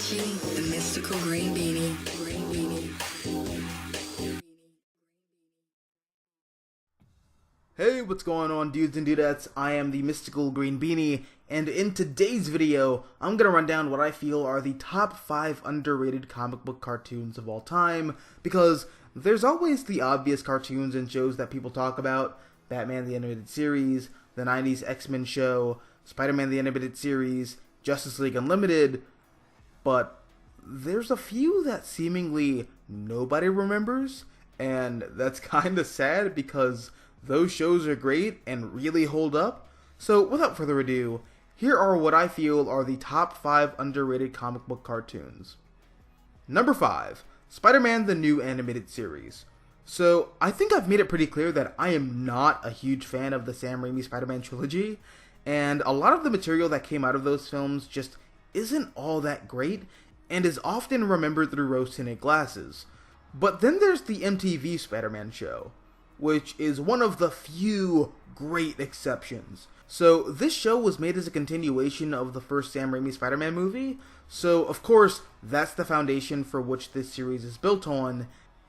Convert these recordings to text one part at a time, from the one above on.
watching the mystical green beanie. Hey, what's going on, dudes and dudettes? I am the mystical green beanie, and in today's video, I'm gonna run down what I feel are the top 5 underrated comic book cartoons of all time, because there's always the obvious cartoons and shows that people talk about: Batman the Animated Series, the 90s X-Men show, SpiderMan the Animated Series, Justice League Unlimited, but there's a few that seemingly nobody remembers, and that's kinda sad because those shows are great and really hold up. So without further ado, here are what I feel are the top 5 underrated comic book cartoons. Number 5, Spider-Man the New Animated Series. So I think I've made it pretty clear that I am not a huge fan of the Sam Raimi Spider-Man trilogy, and a lot of the material that came out of those films just isn't all that great and is often remembered through rose-tinted glasses. But then there's the MTV Spider-Man show, which is one of the few great exceptions. So this show was made as a continuation of the first Sam Raimi Spider-Man movie, so of course that's the foundation for which this series is built on,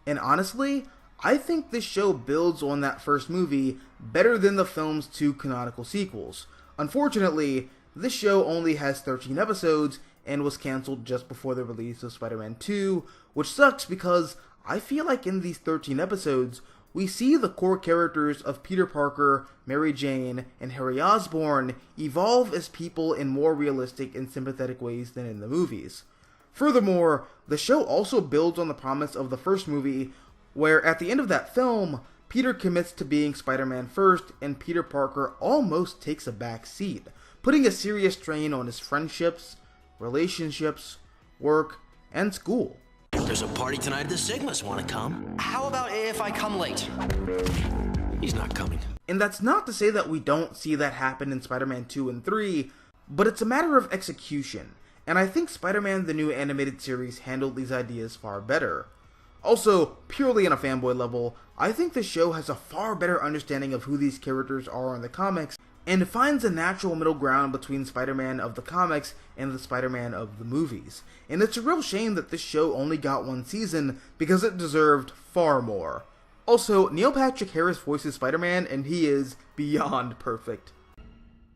and honestly, I think this show builds on that first movie better than the film's 2 canonical sequels. Unfortunately, this show only has 13 episodes and was cancelled just before the release of Spider-Man 2, which sucks because I feel like in these 13 episodes, we see the core characters of Peter Parker, Mary Jane, and Harry Osborn evolve as people in more realistic and sympathetic ways than in the movies. Furthermore, the show also builds on the promise of the first movie, where at the end of that film, Peter commits to being Spider-Man first, and Peter Parker almost takes a back seat, putting a serious strain on his friendships, relationships, work, and school. There's a party tonight at the Sigmas. Want to come? How about if I come late? He's not coming. And that's not to say that we don't see that happen in Spider-Man 2 and 3, but it's a matter of execution, and I think Spider-Man the New Animated Series handled these ideas far better. Also, purely on a fanboy level, I think the show has a far better understanding of who these characters are in the comics, and finds a natural middle ground between Spider-Man of the comics and the Spider-Man of the movies. And it's a real shame that this show only got 1 season, because it deserved far more. Also, Neil Patrick Harris voices Spider-Man, and he is beyond perfect.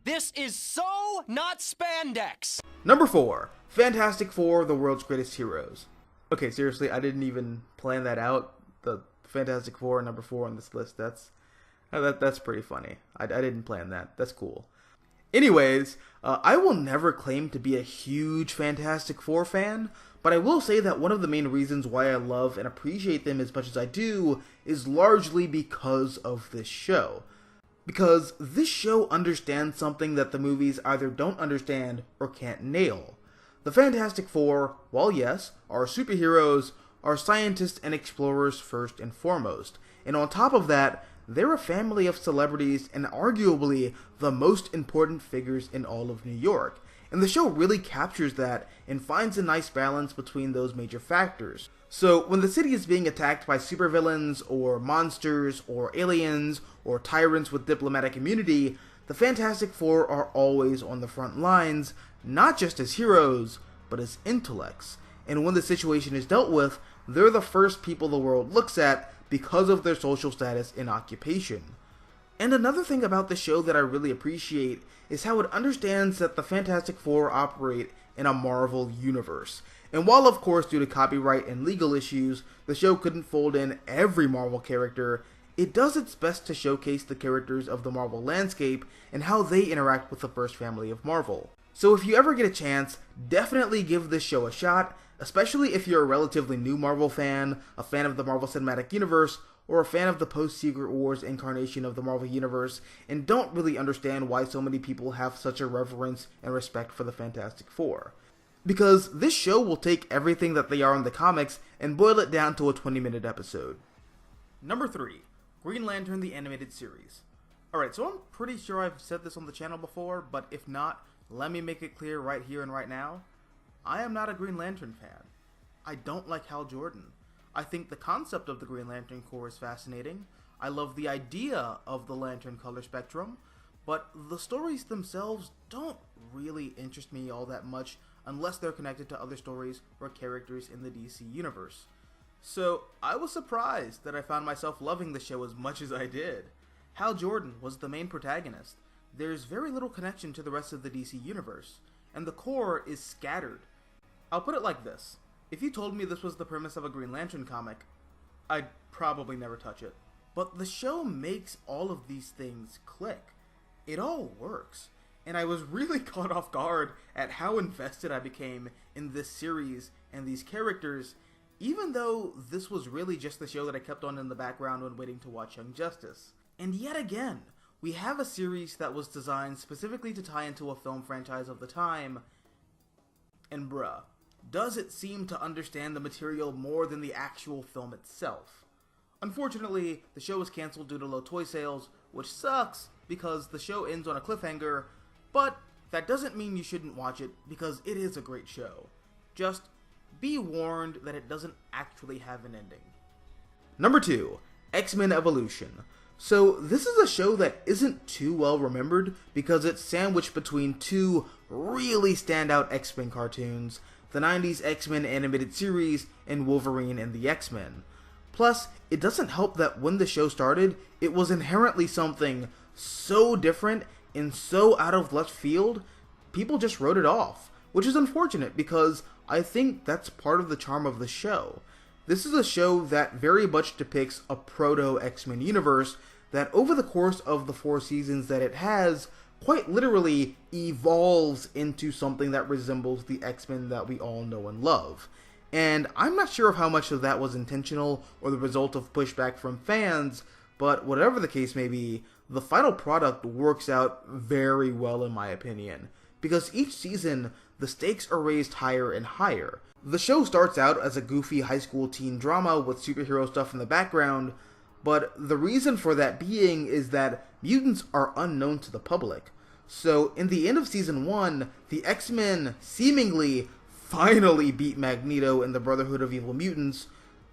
This is so not spandex! Number 4, Fantastic Four, The World's Greatest Heroes. Okay, seriously, I didn't even plan that out. The Fantastic Four, number 4 on this list, that's pretty funny. I didn't plan that. That's cool. Anyways, I will never claim to be a huge Fantastic Four fan, but I will say that one of the main reasons why I love and appreciate them as much as I do is largely because of this show. Because this show understands something that the movies either don't understand or can't nail. The Fantastic Four, while yes, are superheroes, are scientists and explorers first and foremost. And on top of that, they're a family of celebrities and arguably the most important figures in all of New York. And the show really captures that and finds a nice balance between those major factors. So when the city is being attacked by supervillains or monsters or aliens or tyrants with diplomatic immunity, the Fantastic Four are always on the front lines, not just as heroes, but as intellects. And when the situation is dealt with, they're the first people the world looks at because of their social status and occupation. And another thing about the show that I really appreciate is how it understands that the Fantastic Four operate in a Marvel universe. And while of course due to copyright and legal issues, the show couldn't fold in every Marvel character, it does its best to showcase the characters of the Marvel landscape and how they interact with the first family of Marvel. So if you ever get a chance, definitely give this show a shot, especially if you're a relatively new Marvel fan, a fan of the Marvel Cinematic Universe, or a fan of the post-Secret Wars incarnation of the Marvel Universe, and don't really understand why so many people have such a reverence and respect for the Fantastic Four. Because this show will take everything that they are in the comics and boil it down to a 20-minute episode. Number 3, Green Lantern the Animated Series. Alright, so I'm pretty sure I've said this on the channel before, but if not, let me make it clear right here and right now. I am not a Green Lantern fan. I don't like Hal Jordan. I think the concept of the Green Lantern Corps is fascinating. I love the idea of the Lantern color spectrum, but the stories themselves don't really interest me all that much unless they're connected to other stories or characters in the DC universe. So I was surprised that I found myself loving the show as much as I did. Hal Jordan was the main protagonist. There's very little connection to the rest of the DC universe, and the core is scattered. I'll put it like this. If you told me this was the premise of a Green Lantern comic, I'd probably never touch it. But the show makes all of these things click. It all works. And I was really caught off guard at how invested I became in this series and these characters, even though this was really just the show that I kept on in the background when waiting to watch Young Justice. And yet again, we have a series that was designed specifically to tie into a film franchise of the time, and bruh, does it seem to understand the material more than the actual film itself. Unfortunately, the show was cancelled due to low toy sales, which sucks because the show ends on a cliffhanger, but that doesn't mean you shouldn't watch it because it is a great show. Just be warned that it doesn't actually have an ending. Number 2, XMen Evolution. So this is a show that isn't too well remembered because it's sandwiched between two really standout X-Men cartoons, the 90s X-Men animated series and Wolverine and the X-Men. Plus, it doesn't help that when the show started, it was inherently something so different and so out of left field, people just wrote it off, which is unfortunate because I think that's part of the charm of the show. This is a show that very much depicts a proto-X-Men universe that over the course of the 4 seasons that it has, quite literally evolves into something that resembles the X-Men that we all know and love. And I'm not sure of how much of that was intentional or the result of pushback from fans, but whatever the case may be, the final product works out very well in my opinion, because each season, the stakes are raised higher and higher. The show starts out as a goofy high school teen drama with superhero stuff in the background, but the reason for that being is that mutants are unknown to the public. So in the end of season 1, the X-Men seemingly finally beat Magneto and the Brotherhood of Evil Mutants,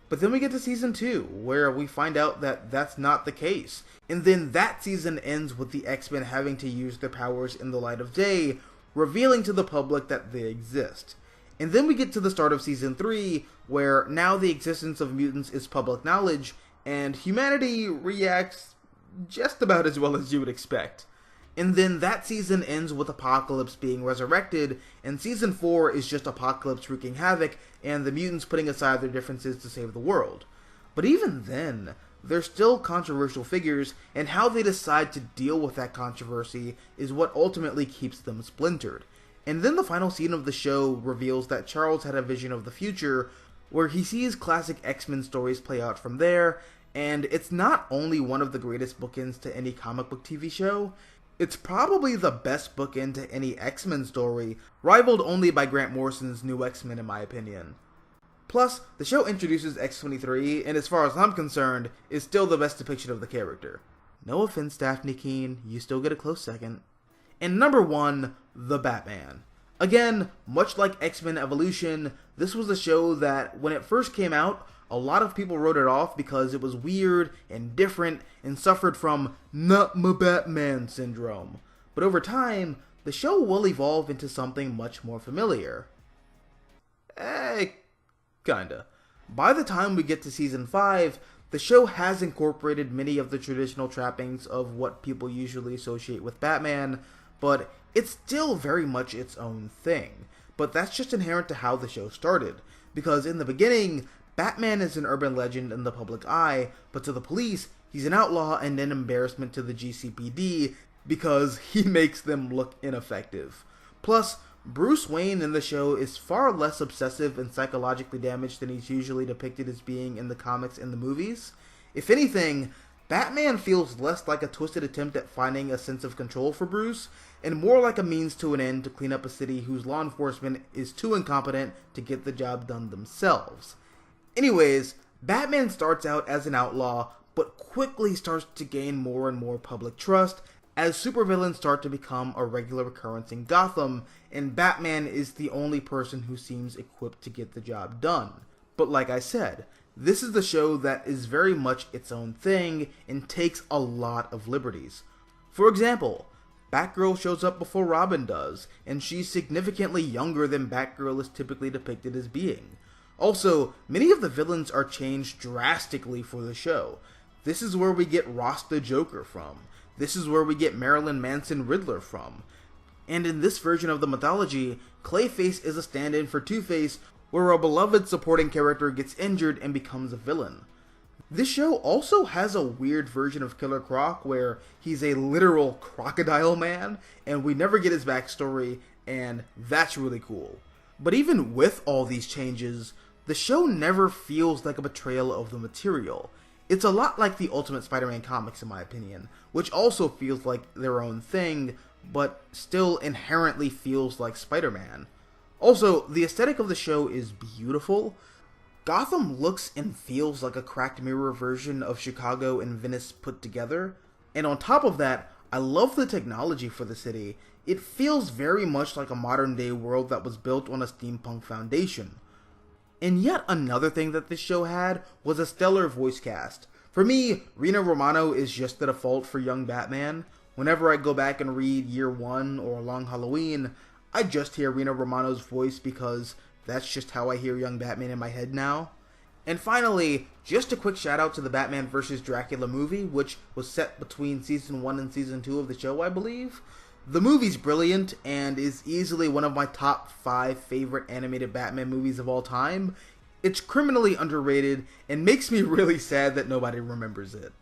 but then we get to season 2, where we find out that that's not the case. And then that season ends with the X-Men having to use their powers in the light of day, revealing to the public that they exist. And then we get to the start of season 3, where now the existence of mutants is public knowledge, and humanity reacts just about as well as you would expect. And then that season ends with Apocalypse being resurrected, and season 4 is just Apocalypse wreaking havoc, and the mutants putting aside their differences to save the world. But even then, they're still controversial figures, and how they decide to deal with that controversy is what ultimately keeps them splintered. And then the final scene of the show reveals that Charles had a vision of the future, where he sees classic X-Men stories play out from there, and it's not only one of the greatest bookends to any comic book TV show, it's probably the best bookend to any X-Men story, rivaled only by Grant Morrison's New X-Men in my opinion. Plus, the show introduces X-23, and as far as I'm concerned, is still the best depiction of the character. No offense, Daphne Keene, you still get a close second. And number 1, The Batman. Again, much like X-Men Evolution, this was a show that, when it first came out, a lot of people wrote it off because it was weird and different and suffered from "not my Batman" syndrome. But over time, the show will evolve into something much more familiar. Kinda. By the time we get to season 5, the show has incorporated many of the traditional trappings of what people usually associate with Batman, but it's still very much its own thing. But that's just inherent to how the show started, because in the beginning, Batman is an urban legend in the public eye, but to the police, he's an outlaw and an embarrassment to the GCPD because he makes them look ineffective. Plus, Bruce Wayne in the show is far less obsessive and psychologically damaged than he's usually depicted as being in the comics and the movies. If anything, Batman feels less like a twisted attempt at finding a sense of control for Bruce, and more like a means to an end to clean up a city whose law enforcement is too incompetent to get the job done themselves. Anyways, Batman starts out as an outlaw, but quickly starts to gain more and more public trust as supervillains start to become a regular occurrence in Gotham, and Batman is the only person who seems equipped to get the job done. But like I said, this is the show that is very much its own thing and takes a lot of liberties. For example, Batgirl shows up before Robin does, and she's significantly younger than Batgirl is typically depicted as being. Also, many of the villains are changed drastically for the show. This is where we get Ross the Joker from. This is where we get Marilyn Manson Riddler from. And in this version of the mythology, Clayface is a stand-in for Two-Face, where a beloved supporting character gets injured and becomes a villain. This show also has a weird version of Killer Croc where he's a literal crocodile man, and we never get his backstory, and that's really cool. But even with all these changes, the show never feels like a betrayal of the material. It's a lot like the Ultimate Spider-Man comics in my opinion, which also feels like their own thing, but still inherently feels like Spider-Man. Also, the aesthetic of the show is beautiful. Gotham looks and feels like a cracked mirror version of Chicago and Venice put together. And on top of that, I love the technology for the city. It feels very much like a modern day world that was built on a steampunk foundation. And yet another thing that this show had was a stellar voice cast. For me, Rina Romano is just the default for young Batman. Whenever I go back and read Year One or Long Halloween, I just hear Rina Romano's voice because that's just how I hear young Batman in my head now. And finally, just a quick shout out to the Batman vs. Dracula movie, which was set between Season 1 and Season 2 of the show, I believe. The movie's brilliant and is easily one of my top 5 favorite animated Batman movies of all time. It's criminally underrated and makes me really sad that nobody remembers it.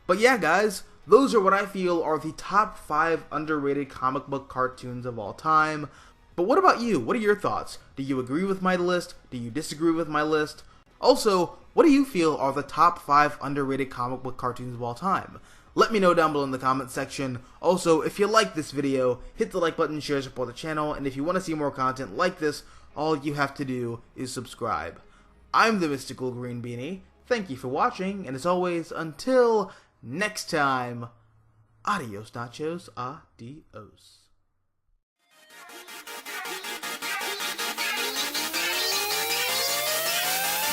But yeah guys, those are what I feel are the top 5 underrated comic book cartoons of all time. But what about you? What are your thoughts? Do you agree with my list? Do you disagree with my list? Also, what do you feel are the top 5 underrated comic book cartoons of all time? Let me know down below in the comment section. Also, if you like this video, hit the like button, share, support the channel, and if you want to see more content like this, all you have to do is subscribe. I'm the Mystical Green Beanie. Thank you for watching, and as always, until next time, adios nachos, adios.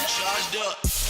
Charged up.